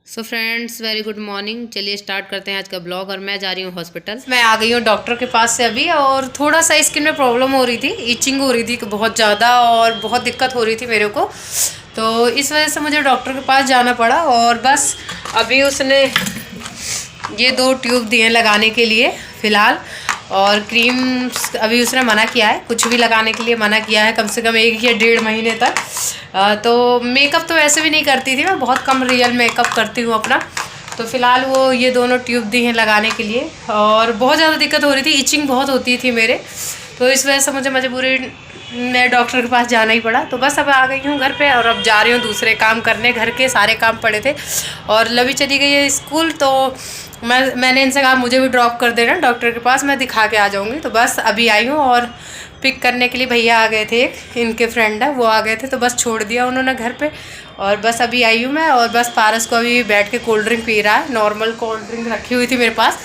So friends very good morning. चलिए start करते हैं आज का ब्लॉग। और मैं जा रही हूँ हॉस्पिटल। मैं आ गई हूँ डॉक्टर के पास से अभी, और थोड़ा सा स्किन में प्रॉब्लम हो रही थी, इचिंग हो रही थी बहुत ज़्यादा और बहुत दिक्कत हो रही थी मेरे को। तो इस वजह से मुझे डॉक्टर के पास जाना पड़ा। और बस अभी उसने ये 2 ट्यूब दिए लगाने के लिए फ़िलहाल, और क्रीम्स अभी उसने मना किया है, कुछ भी लगाने के लिए मना किया है कम से कम 1 या 1.5 महीने तक। तो मेकअप तो वैसे भी नहीं करती थी मैं, बहुत कम रियल मेकअप करती हूँ अपना। तो फ़िलहाल वो ये दोनों ट्यूब दी हैं लगाने के लिए, और बहुत ज़्यादा दिक्कत हो रही थी, इचिंग बहुत होती थी मेरे। तो इस वजह से मुझे मजबूरी में डॉक्टर के पास जाना ही पड़ा। तो बस अब आ गई हूँ घर पे, और अब जा रही हूँ दूसरे काम करने। घर के सारे काम पड़े थे, और लवी चली गई है स्कूल। तो मैंने इनसे कहा मुझे भी ड्रॉप कर देना डॉक्टर के पास, मैं दिखा के आ जाऊँगी। तो बस अभी आई हूँ, और पिक करने के लिए भैया आ गए थे, एक इनके फ्रेंड है वो आ गए थे। तो बस छोड़ दिया उन्होंने घर पे, और बस अभी आई हूँ मैं। और बस पारस को अभी बैठ के कोल्ड ड्रिंक पी रहा है, नॉर्मल कोल्ड ड्रिंक रखी हुई थी मेरे पास।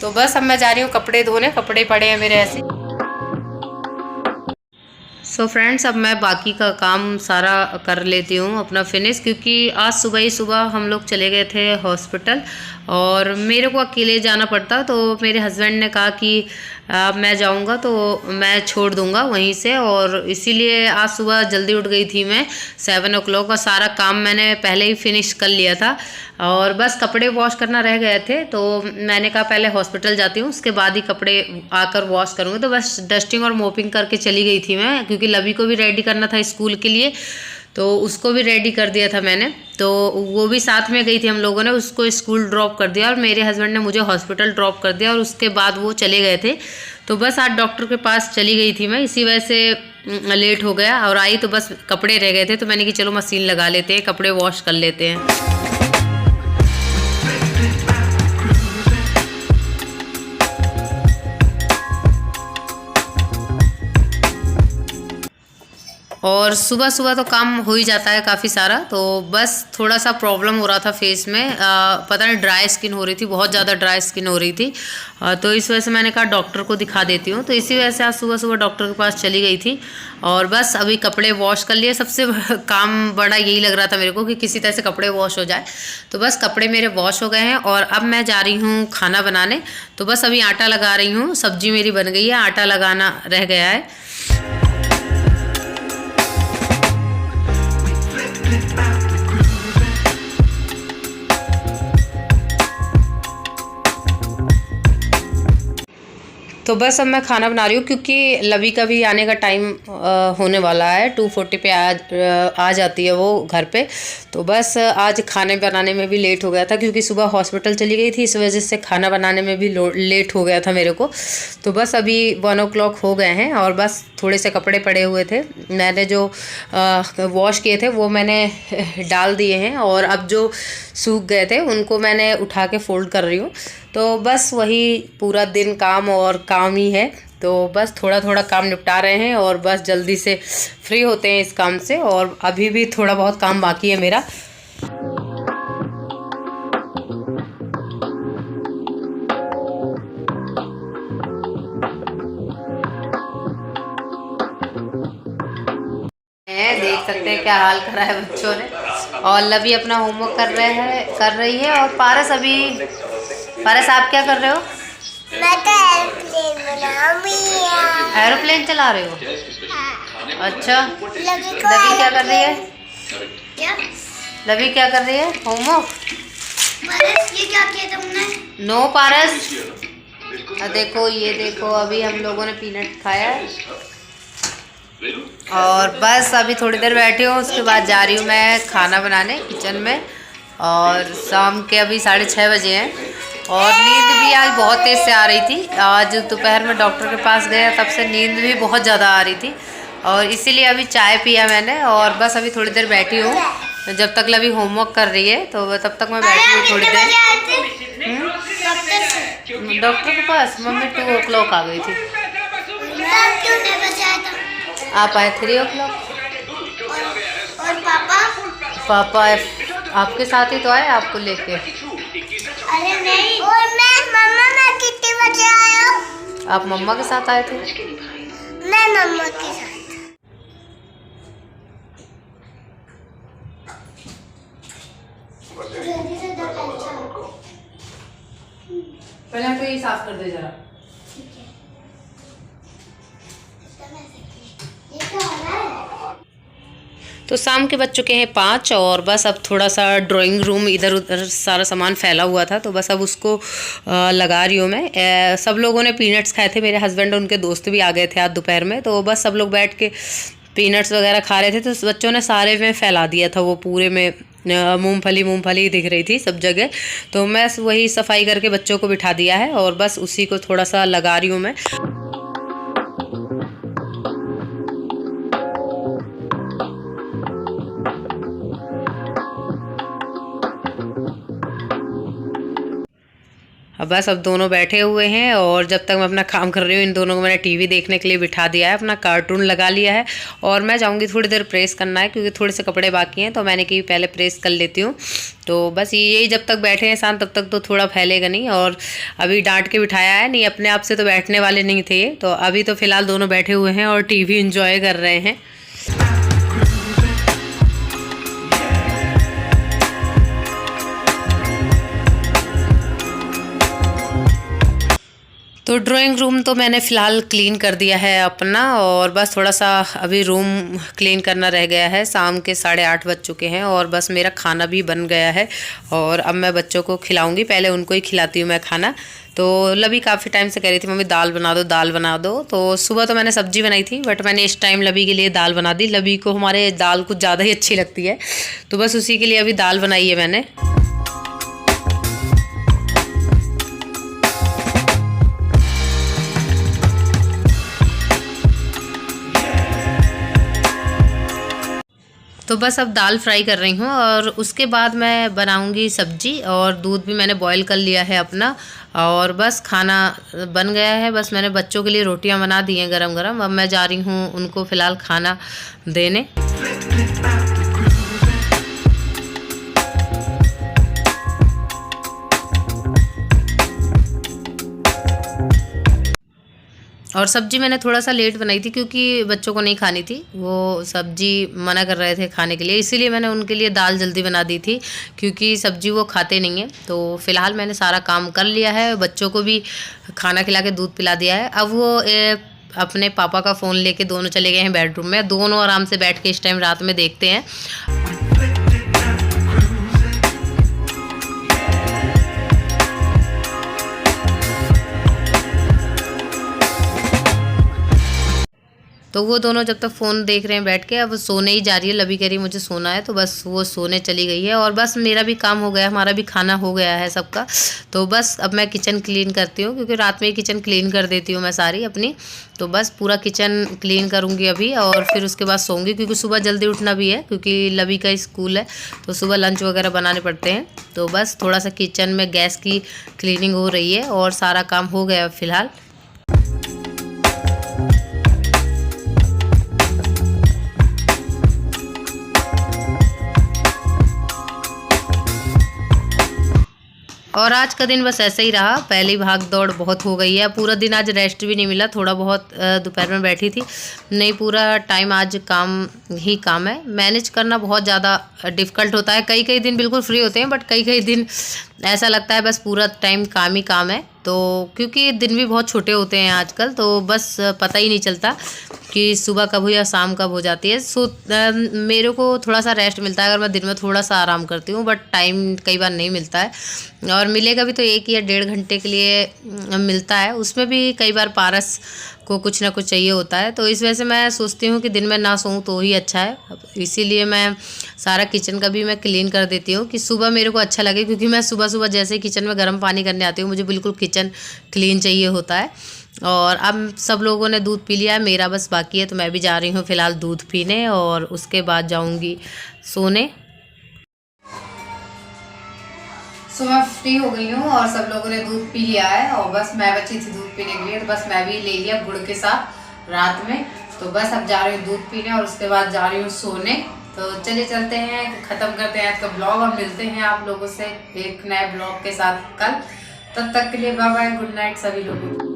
तो बस अब मैं जा रही हूँ कपड़े धोने, कपड़े पड़े हैं मेरे ऐसे। सो फ्रेंड्स अब मैं बाकी का काम सारा कर लेती हूँ अपना फिनिश, क्योंकि आज सुबह ही सुबह हम लोग चले गए थे हॉस्पिटल, और मेरे को अकेले जाना पड़ता। तो मेरे हस्बैंड ने कहा कि मैं जाऊँगा तो मैं छोड़ दूँगा वहीं से, और इसीलिए आज सुबह जल्दी उठ गई थी मैं 7 o'clock, और सारा काम मैंने पहले ही फिनिश कर लिया था। और बस कपड़े वॉश करना रह गए थे, तो मैंने कहा पहले हॉस्पिटल जाती हूँ, उसके बाद ही कपड़े आकर वॉश करूँगी। तो बस डस्टिंग और मोपिंग करके चली गई थी मैं, क्योंकि लवी को भी रेडी करना था स्कूल के लिए, तो उसको भी रेडी कर दिया था मैंने। तो वो भी साथ में गई थी, हम लोगों ने उसको स्कूल ड्रॉप कर दिया, और मेरे हस्बैंड ने मुझे हॉस्पिटल ड्रॉप कर दिया, और उसके बाद वो चले गए थे। तो बस आज डॉक्टर के पास चली गई थी मैं, इसी वजह से लेट हो गया। और आई तो बस कपड़े रह गए थे, तो मैंने कि चलो मशीन लगा लेते हैं, कपड़े वॉश कर लेते हैं। और सुबह सुबह तो काम हो ही जाता है काफ़ी सारा। तो बस थोड़ा सा प्रॉब्लम हो रहा था फेस में, पता नहीं ड्राई स्किन हो रही थी, बहुत ज़्यादा ड्राई स्किन हो रही थी। तो इस वजह से मैंने कहा डॉक्टर को दिखा देती हूँ। तो इसी वजह से आज सुबह सुबह डॉक्टर के पास चली गई थी, और बस अभी कपड़े वॉश कर लिए। सबसे काम बड़ा यही लग रहा था मेरे को कि किसी तरह से कपड़े वॉश हो जाए। तो बस कपड़े मेरे वॉश हो गए हैं, और अब मैं जा रही हूँ खाना बनाने। तो बस अभी आटा लगा रही हूँ, सब्जी मेरी बन गई है, आटा लगाना रह गया है। तो बस अब मैं खाना बना रही हूँ, क्योंकि लवी का भी आने का टाइम होने वाला है। 2:40 पे आ जाती है वो घर पे। तो बस आज खाने बनाने में भी लेट हो गया था, क्योंकि सुबह हॉस्पिटल चली गई थी, इस वजह से खाना बनाने में भी लेट हो गया था मेरे को। तो बस अभी 1 o'clock हो गए हैं, और बस थोड़े से कपड़े पड़े हुए थे, मैंने जो वॉश किए थे वो मैंने डाल दिए हैं, और अब जो सूख गए थे उनको मैंने उठा के फोल्ड कर रही हूँ। तो बस वही पूरा दिन काम और काम ही है। तो बस थोड़ा थोड़ा काम निपटा रहे हैं, और बस जल्दी से फ्री होते हैं इस काम से। और अभी भी थोड़ा बहुत काम बाकी है मेरा। देख सकते हैं क्या हाल करा है बच्चों ने। और लवी अपना होमवर्क कर रही है। और पारस आप क्या कर रहे हो? मैं तो एरोप्लेन चला रहे हो? हाँ। अच्छा, लवी क्या कर रही है? क्या? लवी क्या कर रही है? होमवर्क। पारस ये क्या किया तुमने? नो पारस, देखो ये देखो, अभी हम लोगों ने पीनट खाया है, और बस अभी थोड़ी देर बैठी हूँ, उसके बाद जा रही हूँ मैं खाना बनाने किचन में। और शाम के अभी 6:30 बजे हैं, और नींद भी आज बहुत तेज़ से आ रही थी। आज दोपहर में डॉक्टर के पास गया, तब से नींद भी बहुत ज़्यादा आ रही थी, और इसीलिए अभी चाय पिया मैंने। और बस अभी थोड़ी देर बैठी हूँ, जब तक लवी होमवर्क कर रही है, तो तब तक मैं बैठी हूँ थोड़ी देर। डॉक्टर के पास मम्मी 2 o'clock आ गई थी। आप आए 3 o'clock। और पापा आपके साथ ही तो आए आपको लेके। अरे नहीं, और मैं कितने बजे आया हूँ? आप मम्मा के साथ आए थे? मैं मम्मा के साथ। जल्दी से पहले तो ये साफ कर दे जरा। तो शाम के बज चुके हैं 5 और बस अब थोड़ा सा ड्राइंग रूम इधर उधर सारा सामान फैला हुआ था, तो बस अब उसको लगा रही हूँ मैं। सब लोगों ने पीनट्स खाए थे, मेरे हस्बैंड और उनके दोस्त भी आ गए थे आज दोपहर में, तो बस सब लोग बैठ के पीनट्स वगैरह खा रहे थे। तो बच्चों ने सारे में फैला दिया था, वो पूरे में मूंगफली दिख रही थी सब जगह। तो मैं वही सफाई करके बच्चों को बिठा दिया है और बस उसी को थोड़ा सा लगा रही हूँ मैं। बस अब दोनों बैठे हुए हैं और जब तक मैं अपना काम कर रही हूँ, इन दोनों को मैंने टीवी देखने के लिए बिठा दिया है, अपना कार्टून लगा लिया है और मैं जाऊँगी थोड़ी देर प्रेस करना है क्योंकि थोड़े से कपड़े बाकी हैं, तो मैंने कि पहले प्रेस कर लेती हूँ। तो बस यही जब तक बैठे हैं शांत तब तक तो थोड़ा फैलेगा नहीं। और अभी डांट के बिठाया है, नहीं अपने आप से तो बैठने वाले नहीं थे, तो अभी तो फ़िलहाल दोनों बैठे हुए हैं और टीवी इंजॉय कर रहे हैं। तो ड्राइंग रूम तो मैंने फ़िलहाल क्लीन कर दिया है अपना, और बस थोड़ा सा अभी रूम क्लीन करना रह गया है। शाम के 8:30 बज चुके हैं और बस मेरा खाना भी बन गया है और अब मैं बच्चों को खिलाऊंगी। पहले उनको ही खिलाती हूँ मैं खाना। तो लबी काफ़ी टाइम से कह रही थी मम्मी दाल बना दो, दाल बना दो। तो सुबह तो मैंने सब्जी बनाई थी, बट मैंने इस टाइम लबी के लिए दाल बना दी। लबी को हमारे दाल कुछ ज़्यादा ही अच्छी लगती है, तो बस उसी के लिए अभी दाल बनाई है मैंने। तो बस अब दाल फ्राई कर रही हूँ और उसके बाद मैं बनाऊँगी सब्जी, और दूध भी मैंने बॉईल कर लिया है अपना, और बस खाना बन गया है। बस मैंने बच्चों के लिए रोटियां बना दी हैं गरम गरम। अब मैं जा रही हूँ उनको फ़िलहाल खाना देने। और सब्ज़ी मैंने थोड़ा सा लेट बनाई थी क्योंकि बच्चों को नहीं खानी थी, वो सब्ज़ी मना कर रहे थे खाने के लिए, इसीलिए मैंने उनके लिए दाल जल्दी बना दी थी क्योंकि सब्ज़ी वो खाते नहीं हैं। तो फ़िलहाल मैंने सारा काम कर लिया है, बच्चों को भी खाना खिला के दूध पिला दिया है। अब वो अपने पापा का फ़ोन लेके दोनों चले गए हैं बेडरूम में। दोनों आराम से बैठ के इस टाइम रात में देखते हैं। तो वो दोनों जब तक फ़ोन देख रहे हैं बैठ के, अब सोने ही जा रही है। लबी कह रही मुझे सोना है, तो बस वो सोने चली गई है। और बस मेरा भी काम हो गया, हमारा भी खाना हो गया है सबका। तो बस अब मैं किचन क्लीन करती हूँ क्योंकि रात में ही किचन क्लीन कर देती हूँ मैं सारी अपनी। तो बस पूरा किचन क्लीन करूँगी अभी और फिर उसके बाद सोऊंगी क्योंकि सुबह जल्दी उठना भी है क्योंकि लबी का स्कूल है, तो सुबह लंच वगैरह बनाने पड़ते हैं। तो बस थोड़ा सा किचन में गैस की क्लीनिंग हो रही है और सारा काम हो गया फ़िलहाल। और आज का दिन बस ऐसे ही रहा, पहली भाग दौड़ बहुत हो गई है। पूरा दिन आज रेस्ट भी नहीं मिला, थोड़ा बहुत दोपहर में बैठी थी, नहीं पूरा टाइम आज काम ही काम है। मैनेज करना बहुत ज़्यादा डिफ़िकल्ट होता है। कई कई दिन बिल्कुल फ्री होते हैं, बट कई कई दिन ऐसा लगता है बस पूरा टाइम काम ही काम है। तो क्योंकि दिन भी बहुत छोटे होते हैं आजकल, तो बस पता ही नहीं चलता कि सुबह कब हो या शाम कब हो जाती है। मेरे को थोड़ा सा रेस्ट मिलता है अगर मैं दिन में थोड़ा सा आराम करती हूँ, बट टाइम कई बार नहीं मिलता है, और मिलेगा भी तो 1 या 1.5 घंटे के लिए मिलता है। उसमें भी कई बार पारस को कुछ ना कुछ चाहिए होता है, तो इस वजह से मैं सोचती हूँ कि दिन में ना सोऊं तो ही अच्छा है। इसीलिए मैं सारा किचन का भी मैं क्लीन कर देती हूँ कि सुबह मेरे को अच्छा लगे, क्योंकि मैं सुबह सुबह जैसे किचन में गर्म पानी करने आती हूँ मुझे बिल्कुल किचन क्लीन चाहिए होता है। और अब सब लोगों ने दूध पी लिया है, मेरा बस बाकी है, तो मैं भी जा रही हूँ फ़िलहाल दूध पीने और उसके बाद जाऊँगी सोने। सुबह फ्री हो गई हूँ और सब लोगों ने दूध पी लिया है और बस मैं बची थी दूध पीने के लिए, तो बस मैं भी ले लिया गुड़ के साथ रात में। तो बस अब जा रही हूँ दूध पीने और उसके बाद जा रही हूँ सोने। तो चलिए चलते हैं, ख़त्म करते हैं आज का ब्लॉग और मिलते हैं आप लोगों से एक नए ब्लॉग के साथ कल। तब तक के लिए बाय बाय, गुड नाइट सभी लोगों को।